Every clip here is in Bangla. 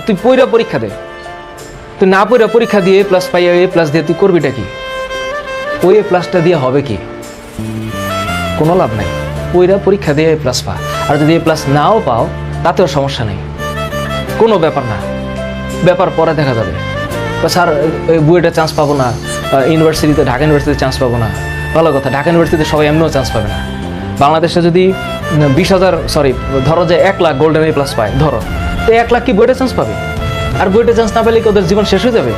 তুই পইরা পরীক্ষা দে, তুই না পইরা পরীক্ষা দিয়ে এ প্লাস পাইয়া এ প্লাস দিয়ে তুই করবিটা কি? ওই এ প্লাসটা দিয়ে হবে কি? কোনো লাভ নাই। পইরা পরীক্ষা দিয়ে এ প্লাস পা, আর যদি এ প্লাস নাও পাও তাতেও সমস্যা নেই, কোনো ব্যাপার না, ব্যাপার পরে দেখা যাবে। স্যার বুয়েটে চান্স পাবো না, ইউনিভার্সিটিতে ঢাকা ইউনিভার্সিটিতে চান্স পাবো না, ভালো কথা, ঢাকা ইউনিভার্সিটিতে সবাই এমনিও চান্স পাবে না। বাংলাদেশে যদি 20,000 ধরো যে 1 লাখ গোল্ডেন এ প্লাস পায়, ধরো তো 1 লাখ কি বুয়েটে চান্স পাবে? আর বুয়েটে চান্স না পেলে কি ওদের জীবন শেষ হয়ে যাবে?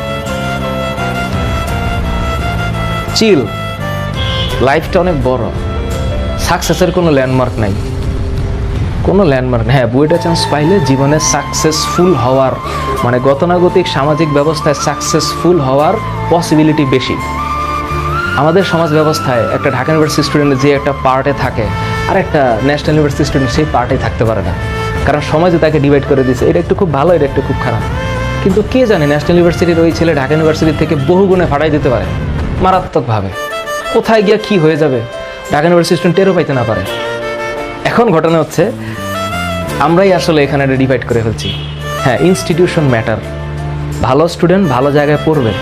চিল, লাইফটা অনেক বড়, সাকসেসের কোনো ল্যান্ডমার্ক নাই, কোনো ল্যান্ডমার্ক নেই। হ্যাঁ, বুয়েটে চান্স পাইলে জীবনে সাকসেসফুল হওয়ার মানে গতানুগতিক সামাজিক ব্যবস্থায় সাকসেসফুল হওয়ার পসিবিলিটি বেশি। আমাদের সমাজ ব্যবস্থায় একটা ঢাকা ইউনিভার্সিটি স্টুডেন্ট যে একটা পার্টে থাকে আর একটা ন্যাশনাল ইউনিভার্সিটি স্টুডেন্ট সেই পার্টে থাকতে পারে না, কারণ সমাজে তাকে ডিভাইড করে দিয়েছে। এটা একটু খুব ভালো, এটা একটু খুব খারাপ। কিন্তু কে জানে ন্যাশনাল ইউনিভার্সিটির ওই ছেলে ঢাকা ইউনিভার্সিটির থেকে বহু গুণে ফাটাই দিতে পারে মারাত্মকভাবে। কোথায় গিয়া কি হয়ে যাবে ঢাকা ইউনিভার্সিটি স্টুডেন্ট টেরও পাইতে না পারে। এখন ঘটনা হচ্ছে আমরাই আসলে এখানে ডিভাইড করে ফেলছি। হ্যাঁ, ইনস্টিটিউশন ম্যাটার। ভালো স্টুডেন্ট ভালো জায়গায় পড়বে,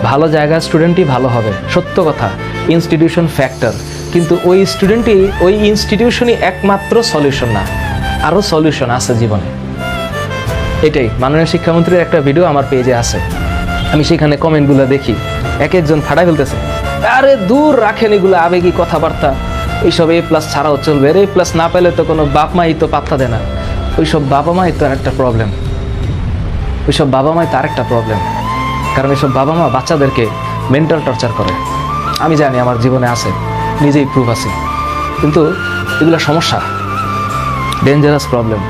ভালো জায়গার স্টুডেন্টই ভালো হবে, সত্য কথা। ইনস্টিটিউশন ফ্যাক্টর, কিন্তু ওই স্টুডেন্টই ওই ইনস্টিটিউশনই একমাত্র সলিউশন না, আরও সলিউশন আছে জীবনে। এটাই মাননীয় শিক্ষামন্ত্রীর একটা ভিডিও আমার পেজে আছে, আমি সেখানে কমেন্টগুলো দেখি, এক একজন ফাটাই ফেলতেছে, আরে দূর রাখেন এগুলো আবেগী কথাবার্তা, এইসব এ প্লাস ছাড়াও চলবে, এ প্লাস না পেলে তো কোনো বাপ মাই তো পাত্তা দেয় না। ওইসব বাবা মাই তো একটা প্রবলেম, ওইসব বাবা মাই তার একটা প্রবলেম, কারণ এইসব বাবা মা বাচ্চাদেরকে মেন্টাল টর্চার করে। আমি জানি, আমার জীবনে আছে, নিজেই প্রুফ আছে, কিন্তু এগুলো সমস্যা, ডেঞ্জারাস প্রবলেম।